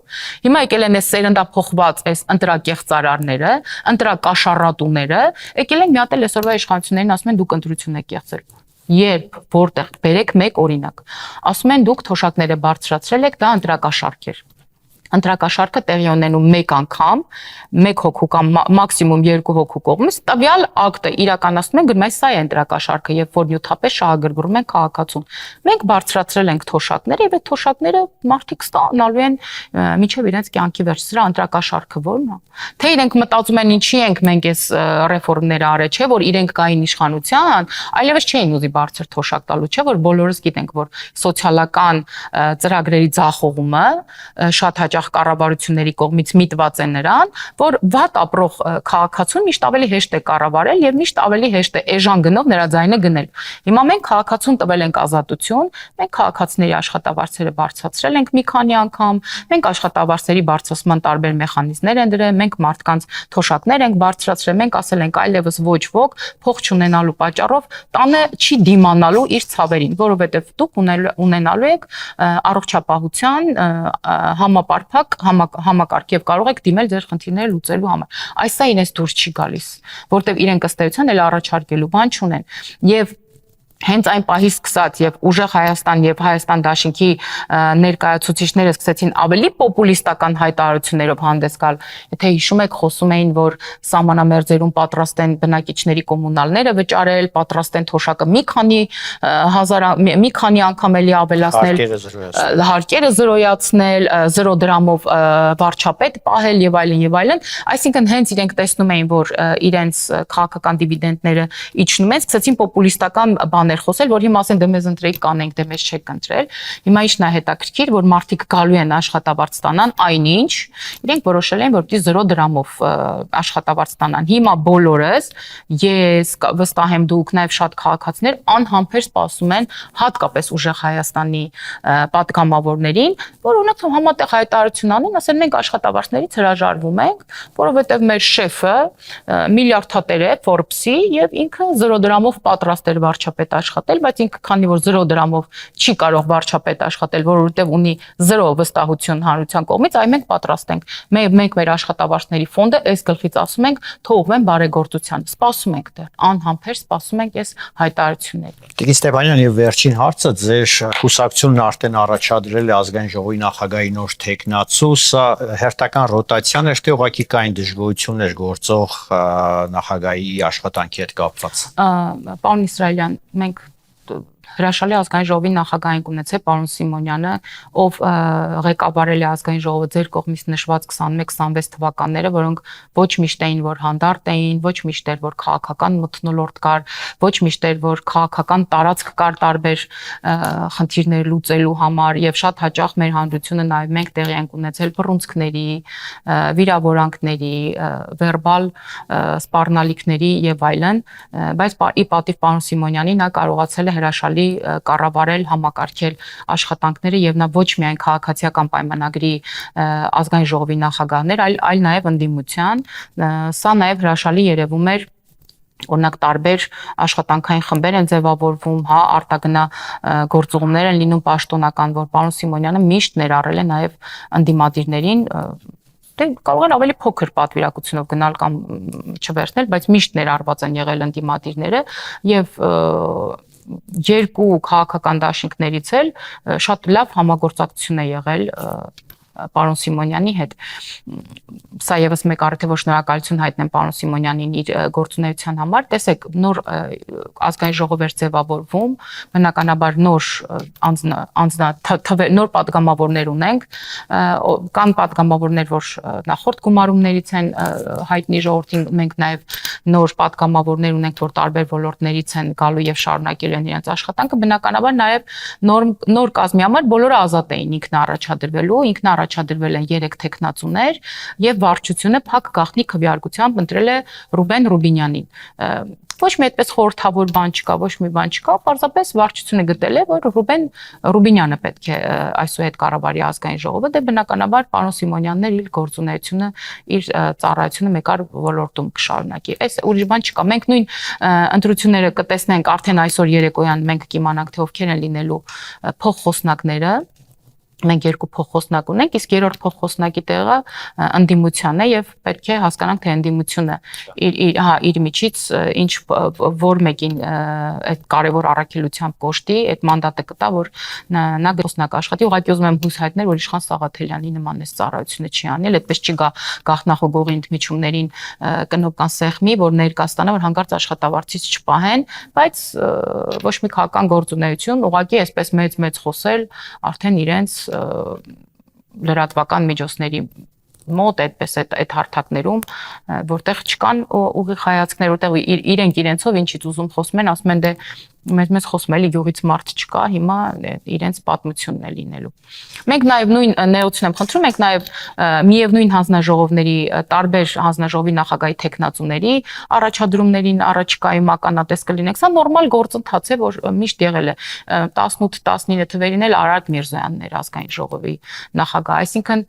Հիմա եկել են այս սերնդափոխված այս ընտրակեղծարարները, ընտրակաշառատուները եկել են միատել այսօրվա իշխանություններին, ասում են դուք ընտրություն եք կեղծել։ Երբ որտեղ բերեք մեկ օրինակ, ասում են դուք թոշակները բարձրացրել եք, դա ընտրակաշառք էր։ Ընտրակաշառքը տեղի ունենում մեկ անգամ, մեկ հոգու կամ մաքսիմում երկու հոգու կողմից, տվյալ ակտը իրականացնում են, գրում են սա է ընտրակաշառքը, երբ որ նյութապես շահագրգռում են քաղաքացուն։ Մենք բարձրացրել ենք թոշակները եւ այդ թոշակները մարդիկ ստանալու են միջև իրենց կյանքի վերջ։ Սրա ընտրակաշառքը ո՞րն է։ Թե իրենք մտածում են ինչի ենք մենք այս ռեֆորմները արել, չէ՞ որ իրենք կային իշխանության, այլևս չէին ուզի բարձր թոշակ տալու, չէ՞ որ բոլորս գիտենք, որ սոցիալական ծրագրերի ձախողումը շատ հաճախ կառավարությունների կողմից միտված է նրան, որ վատ ապրող քաղաքացուն միշտ ավելի հեշտ է կառավարել եւ միշտ ավելի հեշտ է էժան գնով նրա ձայնը գնել։ Հիմա մենք քաղաքացուն տվել ենք ազատություն, մենք քաղաքացիների աշխատավարձերը բարձրացրել ենք մի քանի անգամ, մենք աշխատավարձերի բարձրացման տարբեր մեխանիզմներ են դրել, մենք մարդկանց թոշակներ ենք բարձրացրել, մենք ասել ենք այլևս ոչ ոք փող չունենալու պատճառով տանը չի դիմանալու իր ցավերին, որովհետեւ դուք ունենալու եք առողջապահության համապարփակ համակարգ եւ կարող եք դիմել ձեր խնդիրները լուծելու համար։ Այս սա իրենց դուրս չի գալիս, որտեվ իրենք ըստ էության էլ առաջարկելու բան չունեն։ Եվ հենց այն պահից սկսած եւ ուժեղ Հայաստան եւ Հայաստան դաշինքի ներկայացուցիչները սկսեցին ավելի պոպուլիստական հայտարարություններով հանդես գալ, եթե հիշում եք, խոսում էին, որ սահմանամերձերում պատրաստ են բնակիչների կոմունալները վճարել, պատրաստ են թոշակը մի քանի անգամ էլի ավելացնել, հարկերը զրոյացնել, 0 դրամով վարչապետ պահել եւ այլն, այսինքն հենց իրենք տեսնում էին, որ իրենց քաղաքական դիվիդենդները իջնում են, սկսեցին պոպուլիստական խոսել, որ հիմա ասեն դե մեզ ընտրեիք կանենք, դե մեզ չեք ընտրել։ Հիմա իշն է հետաքրքիր, որ մարդիկ գալու են աշխատավարձ ստանան այնինչ, իրենք որոշել են, որ պիտի 0 դրամով աշխատավարձ ստանան։ Հիմա բոլորս, ես վստահ եմ դուք, նաև շատ քաղաքացիներ անհամբեր սպասում են, հատկապես ուժեղ Հայաստանի պատգամավորներին, որ օրինակ համատեղ հայտարարություն անեն, ասեն մենք աշխատավարձներից հրաժարվում ենք, որովհետև մեր շեֆը միլիարդատեր է Forbes-ի եւ ինքը 0 դրամով պատրաստ էր վարչապետ աշխատել, բայց ինքը քանի որ 0 դրամով չի կարող վարչապետ աշխատել, որովհետև ունի 0 վստահություն հանրության կողմից, այ մենք պատրաստ ենք։ Մենք մեր աշխատավարձների ֆոնդը այս գլխից ասում ենք թողվեն բարեգործության։ Սպասում ենք դեռ, անհամբեր սպասում ենք այս հայտարարությունները։ Տիկին Ստեփանյան, եւ վերջին հարցը, ձեր կուսակցությունն արդեն առաջադրել է ազգային ժողովի նախագահի նոր թեկնածու, սա հերթական ռոտացիան է, թե ուղղակի կային դժգոհություններ գործող նախագահի աշխատանքի հետ կապված։ Պարոն Իսրայելյան, մենք հրաշալի ազգային ժողովի նախագահ ենք ունեցել պարոն Սիմոնյանը, ով ղեկավարել է ազգային ժողովը ձեր կողմից նշված 21-26 թվականները, որոնք ոչ միշտ էին, որ հանդարտ էին, ոչ միշտ էր, որ քաղաքական մթնոլորտ կար, ոչ միշտ էր, որ քաղաքական տարածք կար տարբեր խնդիրներ լուծելու համար, եւ շատ հաճախ մեր հանրությունը նաեւ մենք տեղի ենք ունեցել բռունցքների, վիրավորանքների, վերբալ սպառնալիքների եւ այլն, բայց ի պատիվ պարոն Սիմոնյանի նա կարողացել է հրաշալի կառավարել, համակարգել աշխատանքները եւ նա ոչ միայն քաղաքացիական պայմանագրի ազգային ժողովի նախագահներ, այլ նաեւ ընդդիմության, սա նաեւ հրաշալի երևում էր օրինակ տարբեր աշխատանքային խմբեր են ձևավորվում, հա, արտագնա գործողումներ են լինում պաշտոնական, որ պարոն Սիմոնյանը միշտ ներառել է նաեւ ընդդիմադիրներին, դե կարող են ավելի փոքր պատվիրակությունով գնալ կամ չվերցնել, բայց միշտ ներառված են եղել ընդդիմադիրները եւ երկու քաղաքական դաշինքներից էլ շատ լավ համագործակցություն է եղել պարոն Սիմոնյանի հետ։ Սա եւս մեկ առիթ է, որ շնորհակալություն հայտնեմ պարոն Սիմոնյանին իր գործունեության համար։ Տեսեք, նոր ազգային ժողով էր ձևավորվում, բնականաբար նոր պատգամավորներ ունենք, կան պատգամավորներ, որ նախորդ գումարումներից են հայտնի ժողովրդին, մենք նաեւ նոր պատգամավորներ ունենք, որ տարբեր ոլորտներից են գալու եւ շարունակելու են իրենց աշխատանքը, բնականաբար նաեւ նոր կազմի համար բոլորը ազատ էին ինքնաառաջադրվելու, առաջադրվել են 3 թեկնածուներ եւ վարչությունը փակ գաղտնի քվեարկությամբ ընտրել է Ռուբեն Ռուբինյանին։ Ոչ մի այդպես խորհրդավոր բան չկա, ոչ մի բան չկա, պարզապես վարչությունը գտել է, որ Ռուբեն Ռուբինյանը պետք է այսուհետ կառավարի ազգային ժողովը, դե բնականաբար պարոն Սիմոնյանն իր գործունեությունը, իր ծառայությունը մեկ այլ ոլորտում կշարունակի։ Այս ուրիշ բան չկա։ Մենք նույն ընտրությունները կտեսնենք արդեն այսօր երեկոյան մենք կիմանանք թե ովքեր են լինելու փոխխոսնակները մենք երկու փոխխոսնակ ունենք, իսկ երրորդ փոխխոսնակի տեղը ընդդիմությունն է եւ պետք է հասկանանք թե ընդդիմությունը իր միջից ինչ որ մեկին այդ կարևոր առաքելությամբ կոշտի, այդ մանդատը կտա, որ նա խոսնակ աշխատի, ուղղակի ուզում եմ հույս հայտնել, որ Իշխան Սաղաթելյանի նման էս ծառայությունը չի անել, այդպես չի գա գաղտնախոհողի ընդմիջումներին կնոպկան սեղմի, որ ներկաստանա, որ հանկարծ աշխատավարձից չպահեն, բայց ոչ մի քաղաքական գործունեություն, ուղղակի այսպես մեծ խոսել արդեն իրենց լրատվական միջոցների մոտ այդպես այդ հարթակներում, որտեղ չկան ուղիղ հայացքներ, որտեղ իրենք իրենցով ինչից ուզում խոսում են, ասում են դե մեզ խոսում էլի գյուղից մարդ չկա, հիմա իրենց պատմությունն է լինելու։ Մենք նաև նույն ներողություն եմ խնդրում, մենք նաև միևնույն հանձնաժողովների տարբեր հանձնաժողովի նախագահի տեխնացուների առաջադրումներին առաջիկայում ականատես կլինենք։ Սա նորմալ գործընթաց է, որ միշտ եղել է 18-19 թվերին էլ Արարատ Միրզոյանն էր ազգային ժողովի նախագահ, այսինքն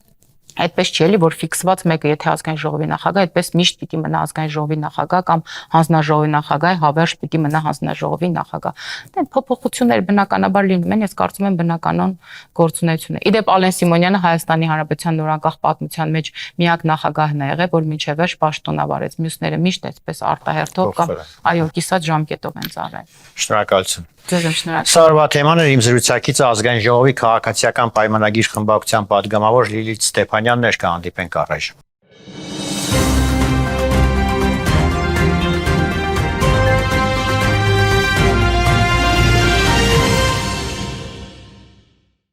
այդպես չի էլի, որ ֆիքսված մեկը եթե ազգային ժողովի նախագահ, այդպես միշտ պիտի մնա ազգային ժողովի նախագահ կամ հանձնաժողովի նախագահ, հավերժ պիտի մնա հանձնաժողովի նախագահ։ Դե փոփոխություններ բնականաբար լինում են, ես կարծում եմ բնականon գործունեություն է։ Իդեպ Ալեն Սիմոնյանը Հայաստանի Հանրապետության նորանկախ պատմության մեջ միակ նախագահն է եղել, որ մինչև վերջ պաշտոնավարեց։ Մյուսները միշտ այսպես արտահերթով կամ այո, կիսատ ժամկետով են ծառայել։ Շնորհակալություն։ Ձեզ եմ շնորհակալ։ Սարվա թեման էր իմ զրուցակիցը ազգային ժողովի քաղաքացիական պայմանագիր խմբակցության падգամավոր Լիլիթ Ստեփանյանն էր, կհանդիպենք առայժմ։